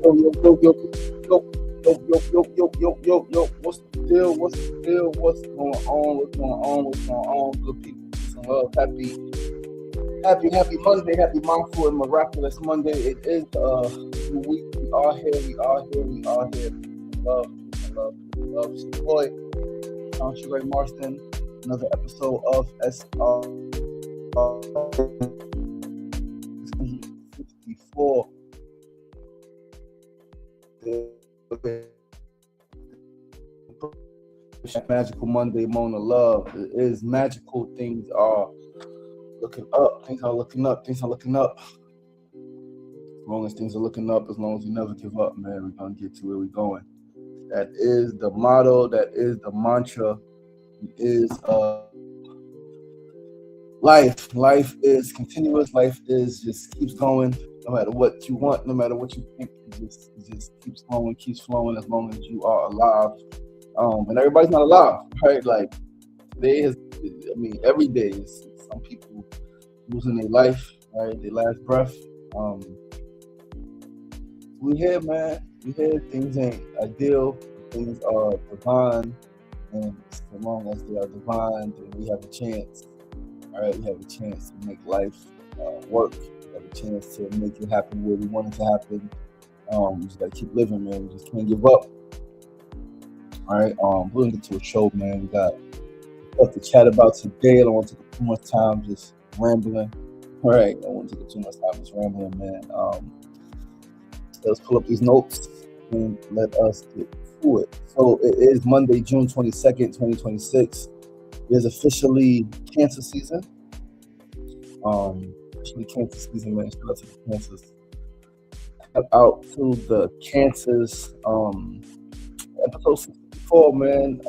Yo. What's the deal? What's the deal? What's going on? What's going on? What's going on? Good people, peace and love. Happy Monday. Happy Mindful and Miraculous Monday. It is new week. We are here. Love. It's your boy, Ray Marston. Another episode of SR64. Magical Monday, Mona Love. It is magical. Things are looking up. As long as things are looking up, as long as we never give up, man, we're gonna get to where we're going. That is the motto. That is the mantra. It is life. Life is continuous. Life is just keeps going. No matter what you want, no matter what you think, it just keeps flowing as long as you are alive. And everybody's not alive, right? Like today is, every day is some people losing their life, right? Their last breath. We here, man. We here. Things ain't ideal. Things are divine, and as long as they are divine, then we have a chance. All right, we have a chance to make life work. We have a chance to make it happen where we want it to happen. We just gotta keep living, man. We just can't give up. All right, we're gonna get to a show, man. We got stuff to chat about today. I don't want to take too much time just rambling. All right, I don't want to take too much time just rambling, man. Let's pull up these notes and let us get through it. So it is Monday, June 22nd, 2026. It is officially cancer season. Officially cancer season, man. Shout out to the cancers. Shout out to the cancers. Episode 64, man.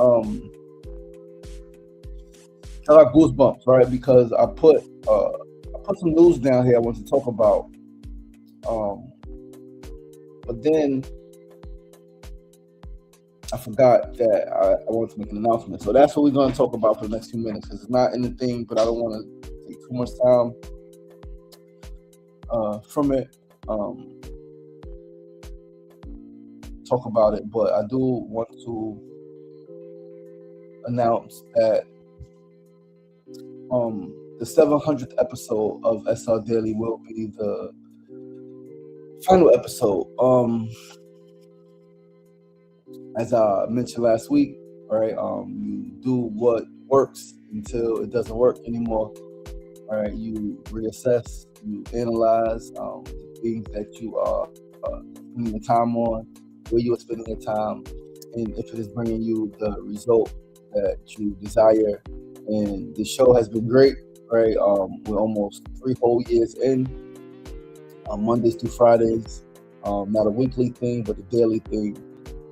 I got goosebumps, right? Because I put some news down here I want to talk about. But then I forgot that I wanted to make an announcement. So that's what we're going to talk about for the next few minutes. Because it's not anything, but I don't want to take too much time from it. Talk about it. But I do want to announce that the 700th episode of SRDaily will be the final episode. As I mentioned last week, right? You do what works until it doesn't work anymore. All right, you reassess, you analyze the things that you are spending your time on, where you are spending your time, and if it is bringing you the result that you desire. And the show has been great, right? We're almost 3 whole years in, Mondays through Fridays, not a weekly thing, but a daily thing.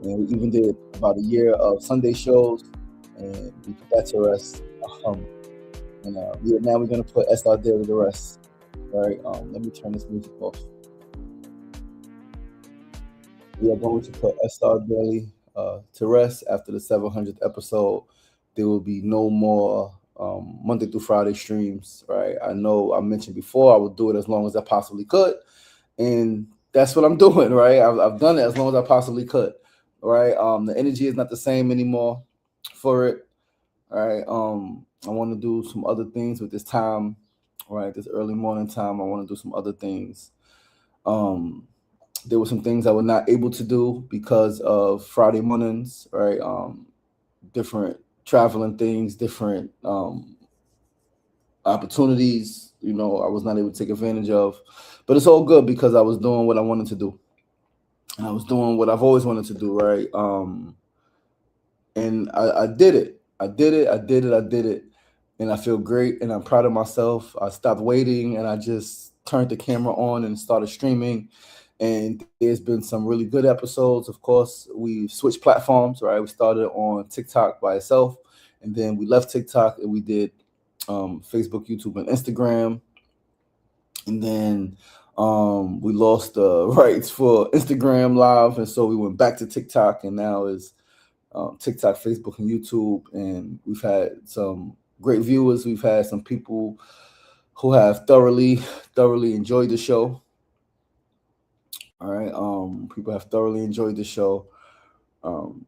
And we even did about a year of Sunday shows, and we put that to rest. Now we're going to put SRDaily to rest. Right? Let me turn this music off. We are going to put SRDaily to rest after the 700th episode. There will be no more Monday through Friday streams. Right? I know I mentioned before I would do it as long as I possibly could, and that's what I'm doing. Right? I've done it as long as I possibly could. Right, the energy is not the same anymore for it. All right, I want to do some other things with this time. Right, this early morning time, I want to do some other things. There were some things I was not able to do because of Friday mornings. Right, different traveling things, different opportunities. I was not able to take advantage of, but it's all good because I was doing what I wanted to do. I was doing what I've always wanted to do, right? And I did it. I did it. And I feel great, and I'm proud of myself. I stopped waiting, and I just turned the camera on and started streaming. And there's been some really good episodes. Of course, we switched platforms, right? We started on TikTok by itself, and then we left TikTok, and we did Facebook, YouTube, and Instagram. And then we lost the rights for Instagram Live, and so we went back to TikTok, and now is TikTok, Facebook, and YouTube. And we've had some great viewers. We've had some people who have thoroughly enjoyed the show. All right. People have thoroughly enjoyed the show. Um,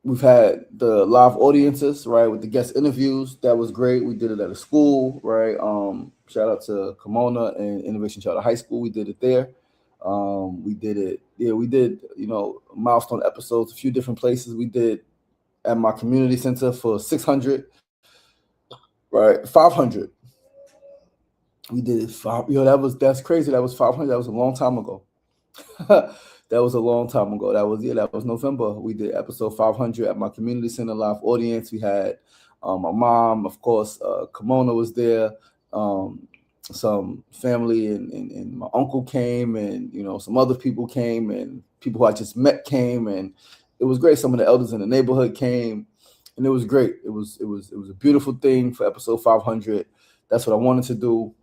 we've had the live audiences, right, with the guest interviews. That was great. We did it at a school, right? Shout out to Kimona and Innovation Charter High School. We did it there. We did it. Yeah, we did. Milestone episodes, a few different places. We did at my community center for 600, right? 500. We did it. That's crazy. That was 500. That was a long time ago. That was a long time ago. That was November. We did episode 500 at my community center live audience. We had my mom, of course. Kimona was there. Um, some family and my uncle came, and some other people came, and people who I just met came, and it was great. Some of the elders in the neighborhood came, and it was great. It was a beautiful thing for episode 500. That's what I wanted to do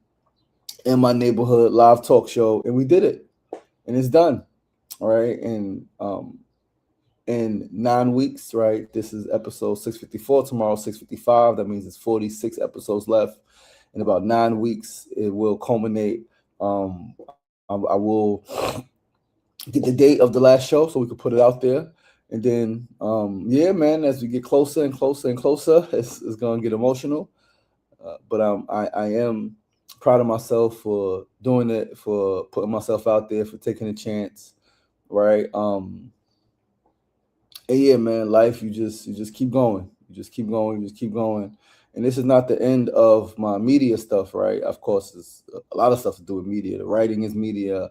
in my neighborhood live talk show, and we did it, and it's done. All right, and in 9 weeks, right? This is episode 654. Tomorrow, 655. That means it's 46 episodes left. In about 9 weeks, it will culminate. I will get the date of the last show so we can put it out there. And then, yeah, man, as we get closer and closer and closer, it's going to get emotional. But I am proud of myself for doing it, for putting myself out there, for taking a chance, right? And yeah, man, life, you just keep going. You just keep going, you just keep going. And this is not the end of my media stuff, right? Of course, there's a lot of stuff to do with media. The writing is media,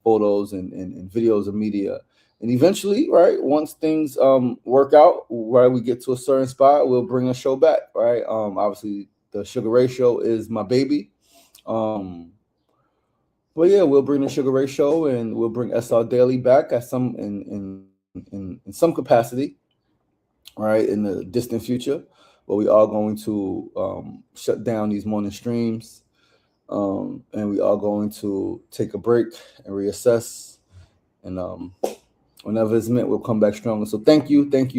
photos and videos of media. And eventually, right, once things work out, right, we get to a certain spot, we'll bring a show back, right? Obviously, the Sugar Ray Show is my baby. But yeah, we'll bring the Sugar Ray Show, and we'll bring SRDaily back at some in some capacity, right, in the distant future. But we are going to shut down these morning streams, and we are going to take a break and reassess. And whenever it's meant, we'll come back stronger. So thank you, Steph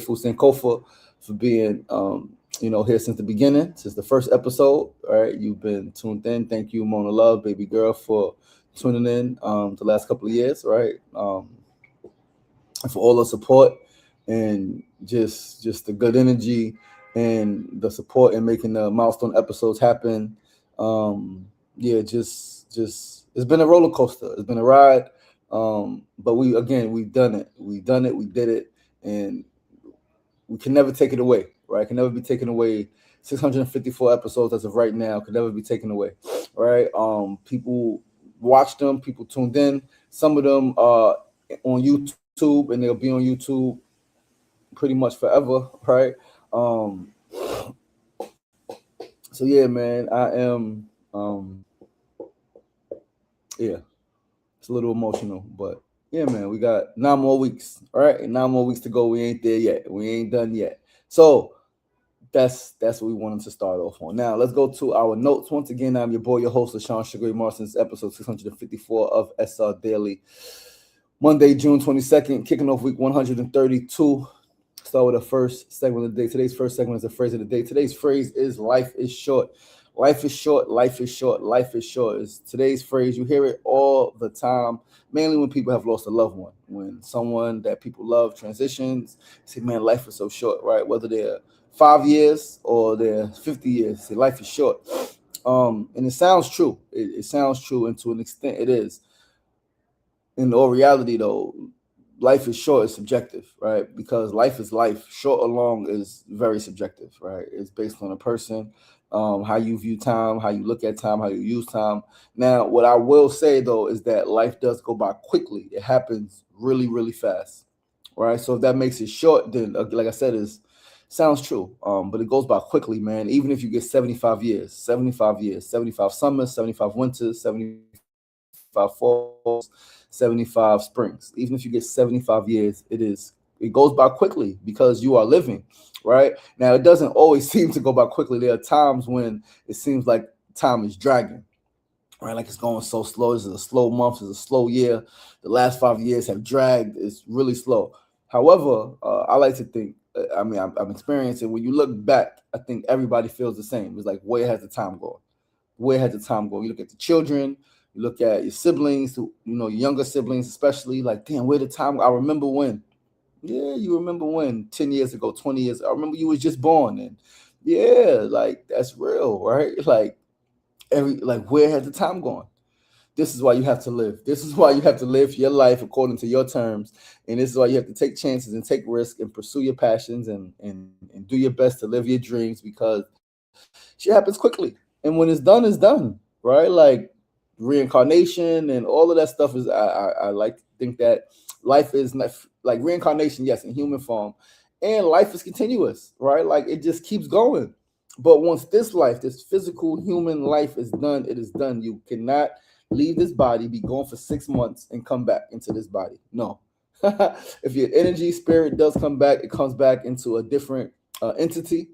Hussein Kofa, for being here since the beginning, since the first episode. All right, you've been tuned in. Thank you, Mona Love, baby girl, for tuning in the last couple of years, right? And for all the support and just the good energy and the support and making the milestone episodes happen. Yeah, just it's been a roller coaster. It's been a ride. But we've done it. We've done it. We did it, and we can never take it away. Right? Can never be taken away. 654 episodes as of right now can never be taken away. Right? People watched them. People tuned in. Some of them are on YouTube, and they'll be on YouTube pretty much forever, right? So yeah, man, I am yeah, it's a little emotional, but yeah, man, we got 9 more weeks. All right, 9 more weeks to go. We ain't there yet. We ain't done yet. So that's what we wanted to start off on. Now let's go to our notes. Once again, I'm your boy, your host, LaShawn Sugar Ray Marson's episode 654 of SR Daily. Monday, June 22nd, kicking off week 132. Start with the first segment of the day. Today's first segment is the phrase of the day. Today's phrase is life is short. Life is short, life is short, life is short. Is today's phrase. You hear it all the time, mainly when people have lost a loved one. When someone that people love transitions, say, man, life is so short, right? Whether they're 5 years or they're 50 years, say life is short. And it sounds true. It sounds true, and to an extent it is. In all reality, though, life is short is subjective, right? Because life is life. Short or long is very subjective, right? It's based on a person, how you view time, how you look at time, how you use time. Now, what I will say, though, is that life does go by quickly. It happens really, really fast, right? So if that makes it short, then, like I said, is sounds true. But it goes by quickly, man. Even if you get 75 years, 75 years, 75 summers, 75 winters, 75 falls, 75 springs. Even if you get 75 years, it goes by quickly because you are living, right? Now, it doesn't always seem to go by quickly. There are times when it seems like time is dragging, right? Like it's going so slow. This is a slow month. It's a slow year. The last 5 years have dragged. It's really slow. However, I like to think, I'm experiencing, when you look back, I think everybody feels the same. It's like, where has the time gone? Where has the time gone? You look at the children, You look at your siblings, your younger siblings, especially, like, damn, where the time? I remember when. Yeah, you remember when 10 years ago, 20 years. I remember you was just born, and yeah, like that's real, right? Like where has the time gone? This is why you have to live. This is why you have to live your life according to your terms, and this is why you have to take chances and take risks and pursue your passions and do your best to live your dreams, because shit happens quickly, and when it's done, right? Like reincarnation and all of that stuff is. I like to think that life is not like reincarnation, yes, in human form, and life is continuous, right? Like it just keeps going. But once this life, this physical human life is done, it is done. You cannot leave this body, be gone for 6 months, and come back into this body. No. If your energy spirit does come back, it comes back into a different entity.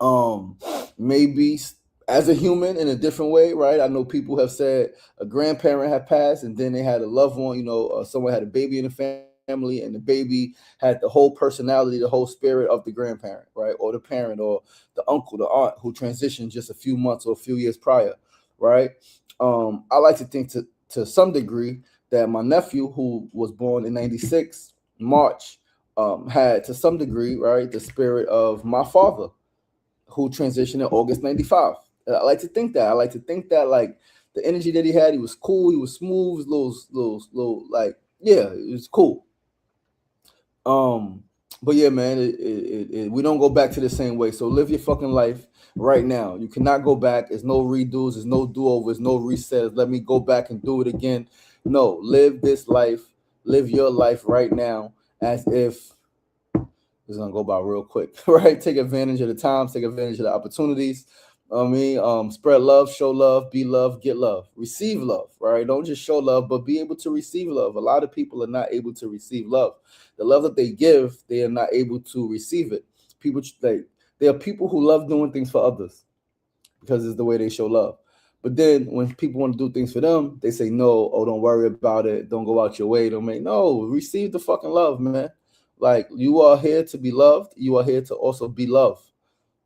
um Maybe as a human in a different way, right? I know people have said a grandparent had passed and then they had a loved one, someone had a baby in the family, and the baby had the whole personality, the whole spirit of the grandparent, right? Or the parent, or the uncle, the aunt who transitioned just a few months or a few years prior, right? I like to think to some degree that my nephew, who was born in 96 March, had to some degree, right, the spirit of my father, who transitioned in August 95. I like to think that. I like to think that, like, the energy that he had, he was cool, he was smooth, little, like, yeah, it was cool. Um, but yeah, man, we don't go back to the same way. So live your fucking life right now. You cannot go back. There's no redos, there's no do-overs, no resets. Let me go back and do it again. No, live this life, live your life right now as if it's gonna go by real quick, right? Take advantage of the times, take advantage of the opportunities. Spread love, show love, be love, get love, receive love, right? Don't just show love, but be able to receive love. A lot of people are not able to receive love. The love that they give, they are not able to receive it. People like There are people who love doing things for others because it's the way they show love. But then when people want to do things for them, they say no. Oh, don't worry about it. Don't go out your way. Don't make no. Receive the fucking love, man. Like, you are here to be loved. You are here to also be loved.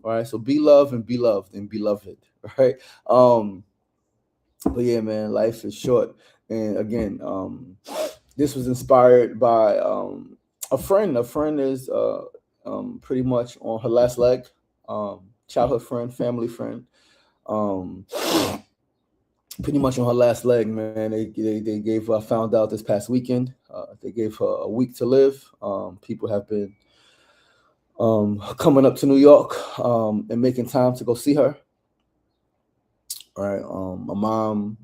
All right. So be loved and be loved and be loved. Right. But yeah, man, life is short. And again, this was inspired by a friend. A friend is pretty much on her last leg. Childhood friend, family friend. Um, Pretty much on her last leg, man. They gave her. I found out this past weekend. They gave her a week to live. People have been coming up to New York and making time to go see her. All right. My mom,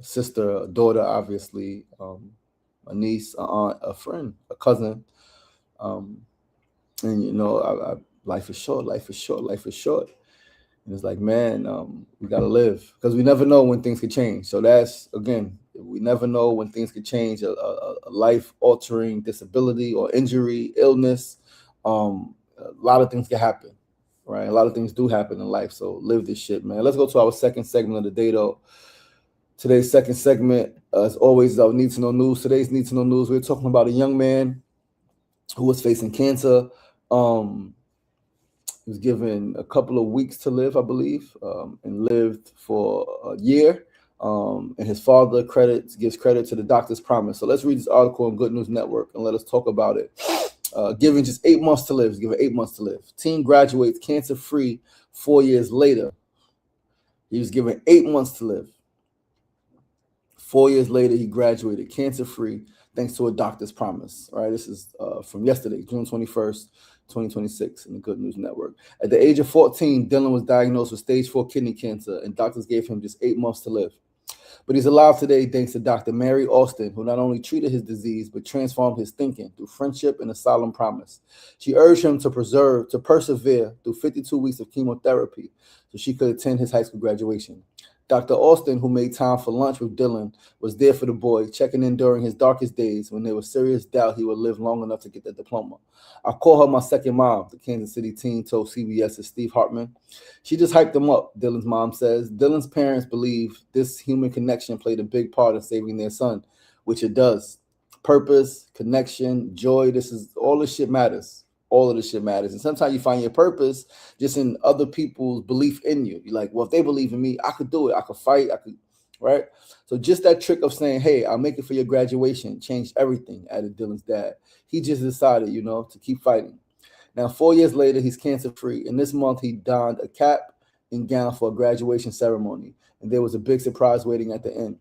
sister, a daughter, obviously, a niece, a aunt, a friend, a cousin. Um, and life is short. Life is short. Life is short. And it's like, man, we gotta live, because we never know when things could change. So that's, again, we never know when things could change. A life-altering disability or injury, illness, a lot of things can happen, right? A lot of things do happen in life. So live this shit, man. Let's go to our second segment of the day, though. Today's second segment, as always, our Need to Know News. Today's Need to Know News, we're talking about a young man who was facing cancer. He was given a couple of weeks to live, I believe, and lived for a year. And his father gives credit to the doctor's promise. So let's read this article on Good News Network and let us talk about it. Given just 8 months to live. He's given 8 months to live. Teen graduates cancer-free 4 years later. He was given 8 months to live. 4 years later, he graduated cancer-free thanks to a doctor's promise. All right, this is from yesterday, June 21st, 2026, in the Good News Network. At the age of 14, Dylan was diagnosed with stage 4 kidney cancer, and doctors gave him just 8 months to live. But he's alive today thanks to Dr. Mary Austin, who not only treated his disease, but transformed his thinking through friendship and a solemn promise. She urged him to persevere through 52 weeks of chemotherapy so she could attend his high school graduation. Dr. Austin, who made time for lunch with Dylan, was there for the boy, checking in during his darkest days when there was serious doubt he would live long enough to get the diploma. I call her my second mom, the Kansas City teen told CBS's Steve Hartman. She just hyped him up, Dylan's mom says. Dylan's parents believe this human connection played a big part in saving their son, which it does. Purpose, connection, joy, all this shit matters. All of this shit matters. And sometimes you find your purpose just in other people's belief in you. You're like, well, if they believe in me, I could do it. I could fight. right? So just that trick of saying, "Hey, I'll make it for your graduation," changed everything. Added Dylan's dad. He just decided, to keep fighting. Now, 4 years later, he's cancer free. And this month, he donned a cap and gown for a graduation ceremony. And there was a big surprise waiting at the end.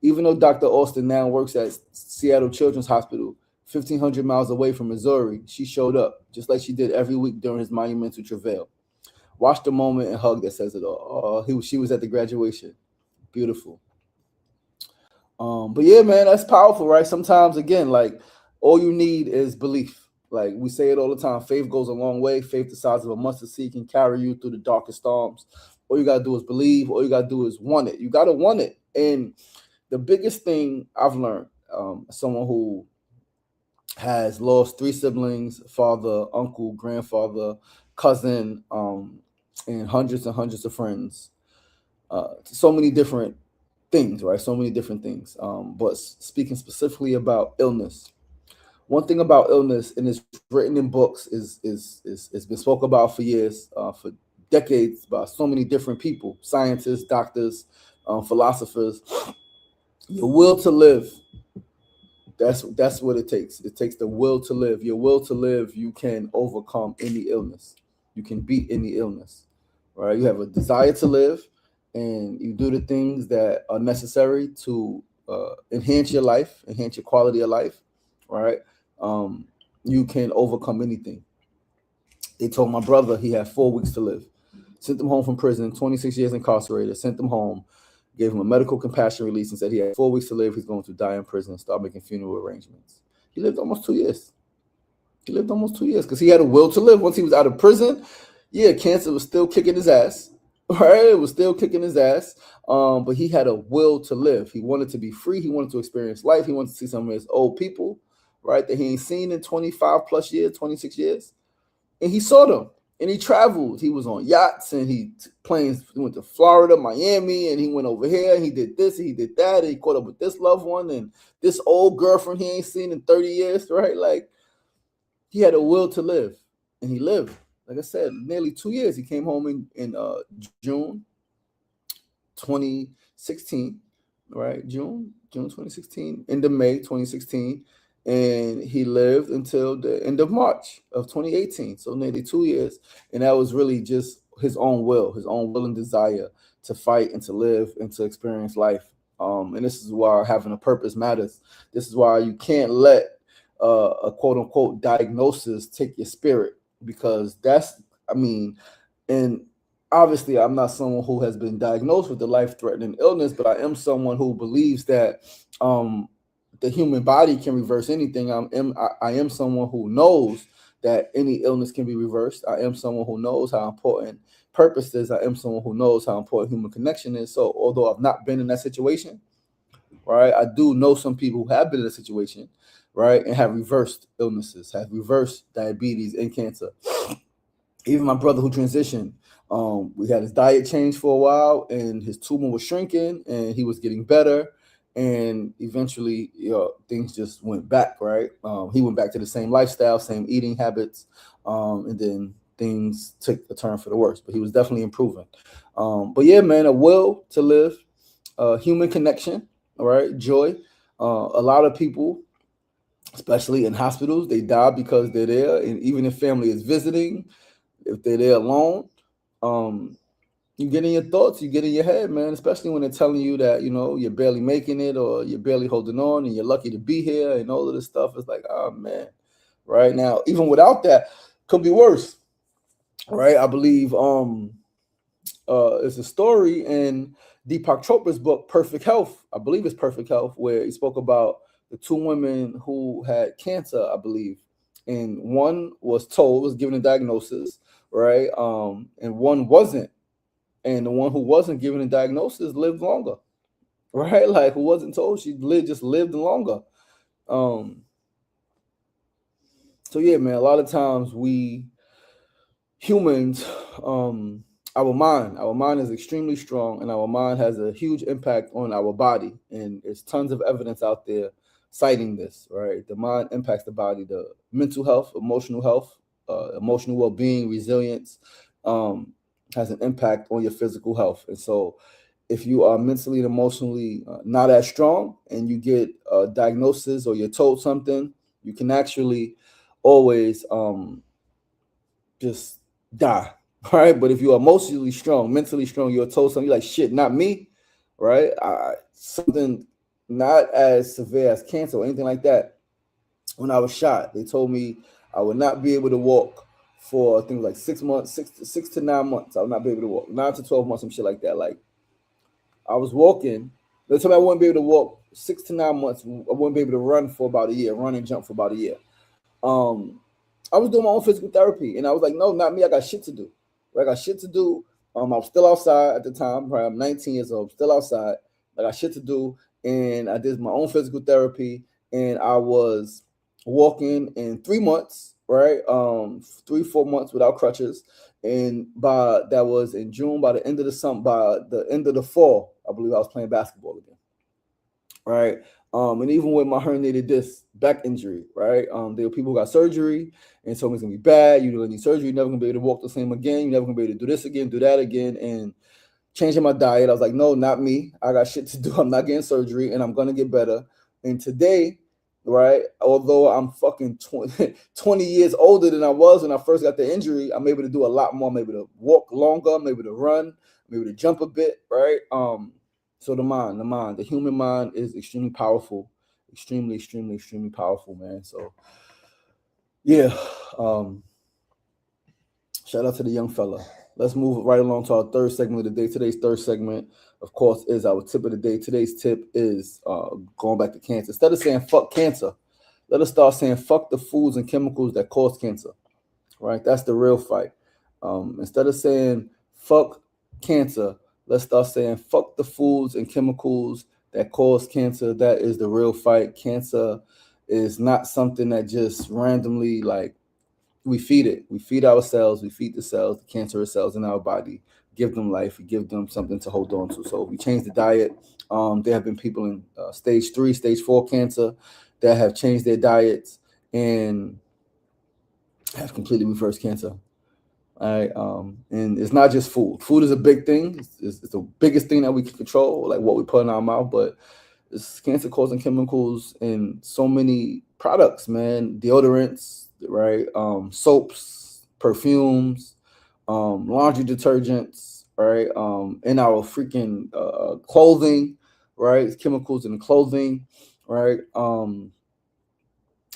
Even though Dr. Austin now works at Seattle Children's Hospital, 1,500 miles away from Missouri, she showed up, just like she did every week during his monumental travail. Watch the moment and hug that says it all. She was at the graduation. Beautiful. But yeah, man, that's powerful, right? Sometimes, again, like, all you need is belief. Like we say it all the time, faith goes a long way. Faith the size of a mustard seed can carry you through the darkest storms. All you gotta do is believe. All you gotta do is want it. You gotta want it. And the biggest thing I've learned, someone who has lost 3 siblings, father, uncle, grandfather, cousin, and hundreds of friends, so many different things, right? So many different things. But speaking specifically about illness, one thing about illness, and it's written in books, is it's been spoken about for years, for decades, by so many different people, scientists, doctors, philosophers. Your will to live. That's what it takes. It takes the will to live. Your will to live, you can overcome any illness. You can beat any illness. Right? You have a desire to live, and you do the things that are necessary to enhance your life, enhance your quality of life. Right? You can overcome anything. They told my brother he had 4 weeks to live. Sent him home from prison, 26 years incarcerated. Sent him home, gave him a medical compassion release, and said he had 4 weeks to live. He's going to die in prison and start making funeral arrangements. He lived almost 2 years. He lived almost 2 years because he had a will to live. Once he was out of prison, yeah, cancer was still kicking his ass. Right? It was still kicking his ass. But he had a will to live. He wanted to be free. He wanted to experience life. He wanted to see some of his old people, right, that he ain't seen in 25 plus years, 26 years. And he saw them. And he traveled. He was on yachts and planes. He went to Florida, Miami, and he went over here. And he did this, and he did that. And he caught up with this loved one and this old girlfriend he ain't seen in 30 years, right? Like, he had a will to live, and he lived. Like I said, nearly 2 years. He came home in June 2016, right? June 2016, end of May 2016. And he lived until the end of March of 2018, so nearly 2 years. And that was really just his own will and desire to fight and to live and to experience life. And this is why having a purpose matters. This is why you can't let a quote unquote diagnosis take your spirit, because and obviously I'm not someone who has been diagnosed with a life-threatening illness, but I am someone who believes that the human body can reverse anything. I am someone who knows that any illness can be reversed. I am someone who knows how important purpose is. I am someone who knows how important human connection is. So although I've not been in that situation, right, I do know some people who have been in a situation, right, and have reversed illnesses, have reversed diabetes and cancer. Even my brother who transitioned, we had his diet change for a while, and his tumor was shrinking, and he was getting better. And eventually, things just went back, right? He went back to the same lifestyle, same eating habits, and then things took a turn for the worse. But he was definitely improving. But yeah, man, a will to live, human connection, all right, joy. A lot of people, especially in hospitals, they die because they're there, and even if family is visiting, if they're there alone, you get in your thoughts, you get in your head, man, especially when they're telling you that, you're barely making it or you're barely holding on and you're lucky to be here and all of this stuff. It's like, oh, man, right? Now, even without that, could be worse, right? I believe it's a story in Deepak Chopra's book, Perfect Health. I believe it's Perfect Health, where he spoke about the 2 women who had cancer, I believe. And one was given a diagnosis, right? And one wasn't. And the one who wasn't given a diagnosis lived longer, right? Like, who wasn't told, just lived longer. So yeah, man, a lot of times we humans, our mind is extremely strong, and our mind has a huge impact on our body. And there's tons of evidence out there citing this, right? The mind impacts the body, the mental health, emotional well-being, resilience, has an impact on your physical health. And so if you are mentally and emotionally not as strong and you get a diagnosis or you're told something, you can actually always just die, right? But if you're emotionally strong, mentally strong, you're told something, you're like, shit, not me, right? Something not as severe as cancer or anything like that. When I was shot, they told me I would not be able to walk for I think like 6 months, 6 to 9 months. I would not be able to walk, 9 to 12 months, some shit like that. Like I was walking. They told me I wouldn't be able to walk 6 to 9 months. I wouldn't be able to run for about a year, run and jump for about a year. Um, I was doing my own physical therapy, and I was like, no, not me. I got shit to do. I got shit to do. I was still outside at the time. Right? I'm 19 years old, still outside. I got shit to do, and I did my own physical therapy, and I was walking in 3 months, right? 3, 4 months without crutches, and by that was in June. By the end of the summer, by the end of the fall, I believe I was playing basketball again, right? And even with my herniated disc back injury, right? There were people who got surgery and told me it's gonna be bad. You're gonna need surgery. You're never gonna be able to walk the same again. You're never gonna be able to do this again, do that again. And changing my diet, I was like, no, not me. I got shit to do. I'm not getting surgery, and I'm gonna get better. And today, right, although I'm fucking 20 years older than I was when I first got the injury, I'm able to do a lot more. I'm able to walk longer. I'm able to run. I'm able to jump a bit, right? So the human mind is extremely powerful, extremely powerful, man. So yeah, shout out to the young fella. Let's move right along to our third segment of the day. Today's third segment, of course, is our tip of the day. Today's tip is going back to cancer. Instead of saying fuck cancer, let us start saying fuck the foods and chemicals that cause cancer. Right? That's the real fight. Instead of saying fuck cancer, let's start saying fuck the foods and chemicals that cause cancer. That is the real fight. Cancer is not something that just randomly like we feed it. We feed our cells. We feed the cells, the cancerous cells in our body. Give them life. We give them something to hold on to. So we change the diet. There have been people in stage 3, stage 4 cancer that have changed their diets and have completely reversed cancer. All right, and it's not just food. Food is a big thing. It's the biggest thing that we can control, like what we put in our mouth. But it's cancer-causing chemicals in so many products, man. Deodorants, right? Soaps, perfumes, laundry detergents, right? In our freaking clothing, right? It's chemicals in the clothing, right?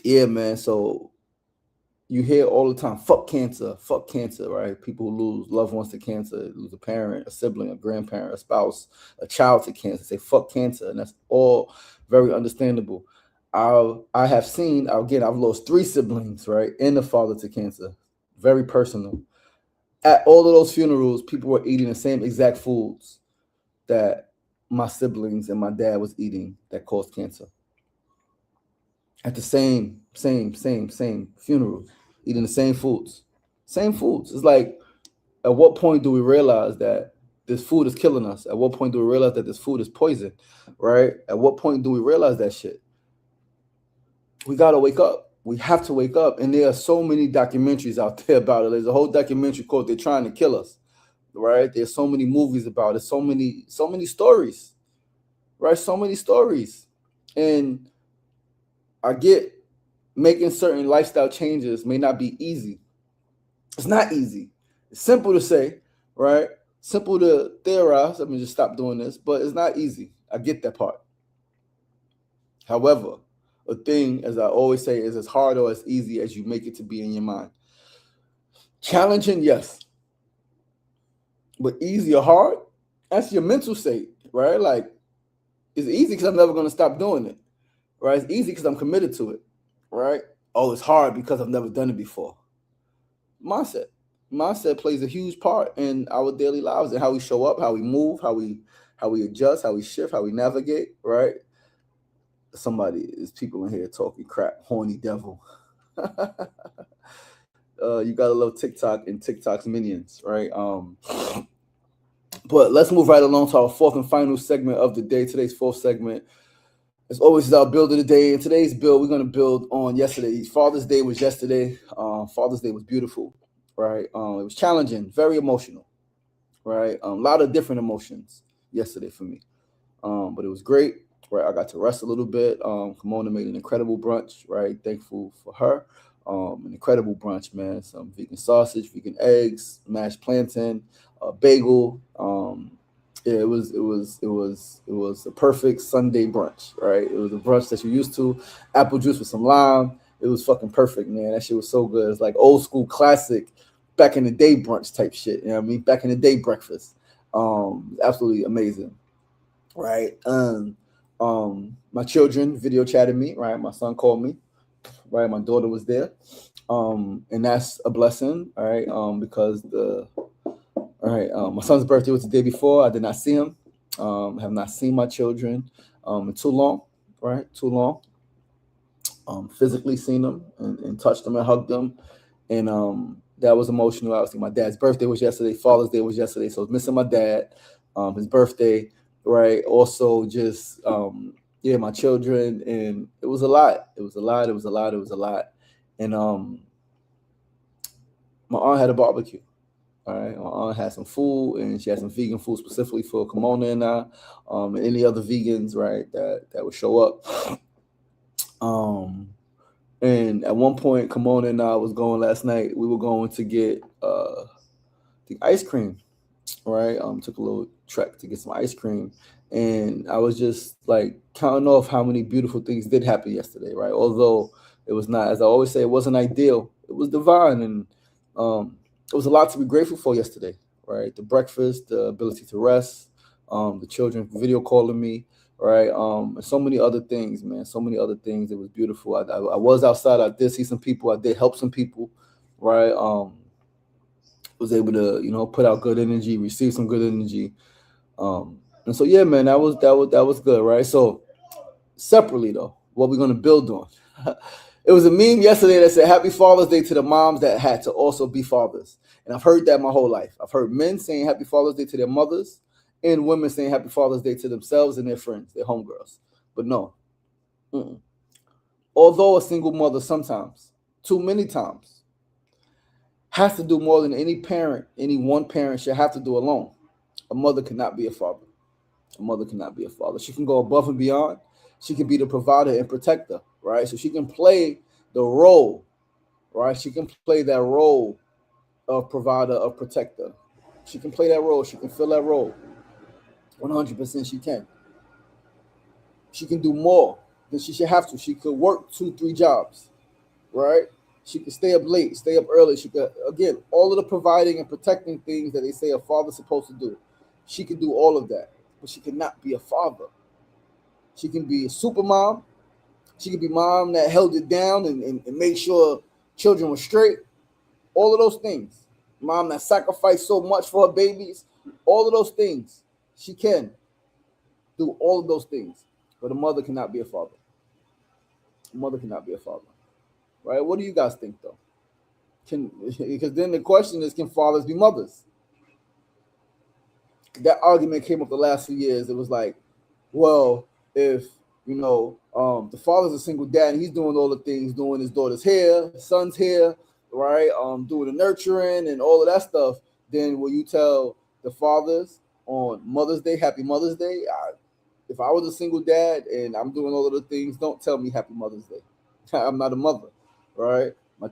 Yeah, man. So you hear all the time, fuck cancer, right? People who lose loved ones to cancer, lose a parent, a sibling, a grandparent, a spouse, a child to cancer, say fuck cancer. And that's all very understandable. I have seen, again, I've lost 3 siblings, right? And a father to cancer. Very personal. At all of those funerals, people were eating the same exact foods that my siblings and my dad was eating that caused cancer. At the same funerals, eating the same foods. Same foods. It's like, at what point do we realize that this food is killing us? At what point do we realize that this food is poison, right? At what point do we realize that shit? We got to wake up. We have to wake up. And there are so many documentaries out there about it. There's a whole documentary called They're Trying to Kill Us, right? There's so many movies about it, so many stories, right? So many stories. And I get making certain lifestyle changes may not be easy. It's not easy. It's simple to say, right? Simple to theorize. I mean, just stop doing this, but it's not easy. I get that part. However, a thing, as I always say, is as hard or as easy as you make it to be in your mind. Challenging, yes. But easy or hard, that's your mental state, right? Like, it's easy because I'm never going to stop doing it, right? It's easy because I'm committed to it, right? Oh, it's hard because I've never done it before. Mindset plays a huge part in our daily lives and how we show up, how we move, how we adjust, how we shift, how we navigate, right? There's people in here talking crap, horny devil. You gotta love TikTok and TikTok's minions, right? But let's move right along to our fourth and final segment of the day. Today's fourth segment, as always, is our build of the day. In today's build, we're gonna build on yesterday. Father's Day was yesterday. Father's Day was beautiful, right? It was challenging, very emotional, right? A lot of different emotions. yesterday for me. But it was great. Right, I got to rest a little bit. Kimona made an incredible brunch. Right, thankful for her. An incredible brunch, man. Some vegan sausage, vegan eggs, mashed plantain, bagel. Yeah, it was a perfect Sunday brunch. Right, it was a brunch that you're used to. Apple juice with some lime. It was fucking perfect, man. That shit was so good. It's like old school classic, back in the day brunch type shit. You know what I mean? Back in the day breakfast. Absolutely amazing. Right. My children video chatted me. Right, my son called me. Right, my daughter was there. And that's a blessing. All right. Because my son's birthday was the day before. I did not see him. Have not seen my children in too long. Right, too long. Physically seen them and touched them and hugged them, and that was emotional. Obviously, my dad's birthday was yesterday. Father's Day was yesterday, so I was missing my dad. His birthday, right? Also, just yeah, my children, and it was a lot. It was a lot. It was a lot. It was a lot, and my aunt had a barbecue. All right, my aunt had some food, and she had some vegan food specifically for Kimona and I, and any other vegans, right, that would show up. Um, And at one point, Kimona and I was going last night. We were going to get the ice cream, right? Took a little trek to get some ice cream, and I was just like counting off how many beautiful things did happen yesterday, right? Although it was not, as I always say, it wasn't ideal. It was divine, and it was a lot to be grateful for yesterday, right? The breakfast, the ability to rest, the children video calling me, right? And so many other things, man. So many other things. It was beautiful. I was outside. I did see some people. I did help some people, right? Was able to put out good energy, receive some good energy, and so yeah, man, that was good, right? So separately though, what we're gonna build on. It was a meme yesterday that said Happy Father's Day to the moms that had to also be fathers. And I've heard that my whole life. I've heard men saying Happy Father's Day to their mothers and women saying Happy Father's Day to themselves and their friends, their homegirls. But no. Mm-mm. Although a single mother sometimes, too many times, has to do more than any parent, any one parent should have to do alone. A mother cannot be a father. A mother cannot be a father. She can go above and beyond. She can be the provider and protector, right? So she can play the role, right? She can play that role of provider, of protector. She can play that role. She can fill that role. 100% she can. She can do more than she should have to. She could work 2, 3 jobs, right? She could stay up late, stay up early. She could, again, all of the providing and protecting things that they say a father's supposed to do. She can do all of that, but she cannot be a father. She can be a super mom. She could be mom that held it down and made sure children were straight. All of those things. Mom that sacrificed so much for her babies. All of those things. She can do all of those things. But a mother cannot be a father. A mother cannot be a father. Right? What do you guys think though? Because then the question is, can fathers be mothers? That argument came up the last few years. It was like, well, if the father's a single dad and he's doing all the things, doing his daughter's hair, son's hair, right? Doing the nurturing and all of that stuff, then will you tell the fathers on Mother's Day, Happy Mother's Day? If I was a single dad and I'm doing all of the things, don't tell me Happy Mother's Day. I'm not a mother, right? My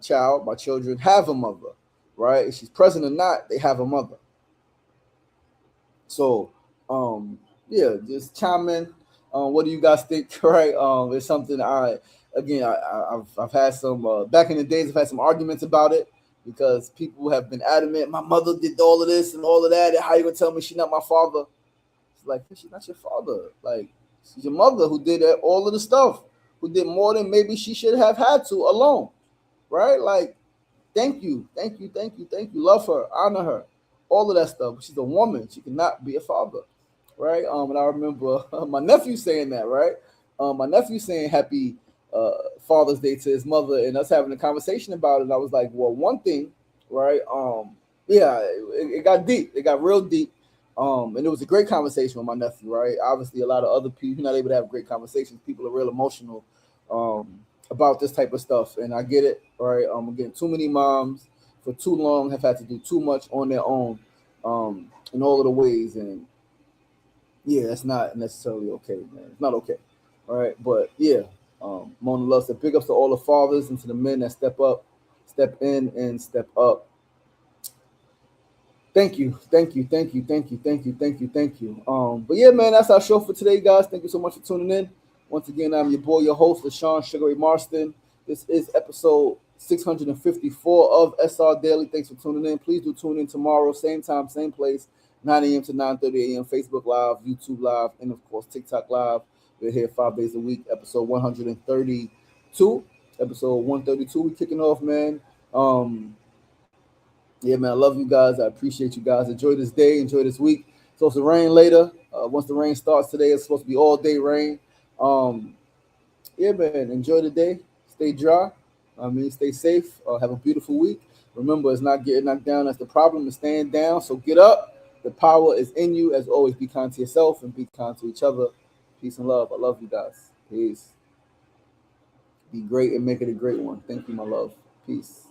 children have a mother, right? If she's present or not, they have a mother. So, yeah, just chime in. What do you guys think? Right? It's something I've had some back in the days. I've had some arguments about it because people have been adamant. My mother did all of this and all of that. And how you gonna tell me she's not my father? It's like she's not your father. Like she's your mother who did all of the stuff, who did more than maybe she should have had to alone. Right? Like, thank you, thank you, thank you, thank you. Love her, honor her, all of that stuff. She's a woman. She cannot be a father, right? And I remember my nephew saying that, right? My nephew saying Happy Father's Day to his mother, and us having a conversation about it. And I was like, well, one thing, right? Yeah, it got deep. It got real deep. And it was a great conversation with my nephew, right? Obviously, a lot of other people, you're not able to have great conversations. People are real emotional. About this type of stuff, and I get it, right? Again, too many moms for too long have had to do too much on their own, in all of the ways, and Yeah, that's not necessarily okay, man. It's not okay. All right, but yeah, Mona Love said, big ups to all the fathers and to the men that step up, step in, and step up. Thank you, thank you, thank you, thank you, thank you, thank you, thank you. But yeah, man, that's our show for today, guys. Thank you so much for tuning in. Once again, I'm your boy, your host, LaShawn Sugar Ray Marston. This is episode 654 of SR Daily. Thanks for tuning in. Please do tune in tomorrow, same time, same place, 9 a.m. to 9:30 a.m. Facebook Live, YouTube Live, and of course TikTok Live. We're here 5 days a week. Episode 132. Episode 132. We kicking off, man. Yeah, man, I love you guys. I appreciate you guys. Enjoy this day. Enjoy this week. It's supposed to rain later. Once the rain starts today, it's supposed to be all day rain. Um, yeah, man, enjoy the day. Stay dry. I mean, stay safe. Have a beautiful week. Remember, it's not getting knocked down. That's the problem. It's staying down. So get up. The power is in you. As always, be kind to yourself and be kind to each other. Peace and love. I love you guys. Peace. Be great and make it a great one. Thank you, my love. Peace.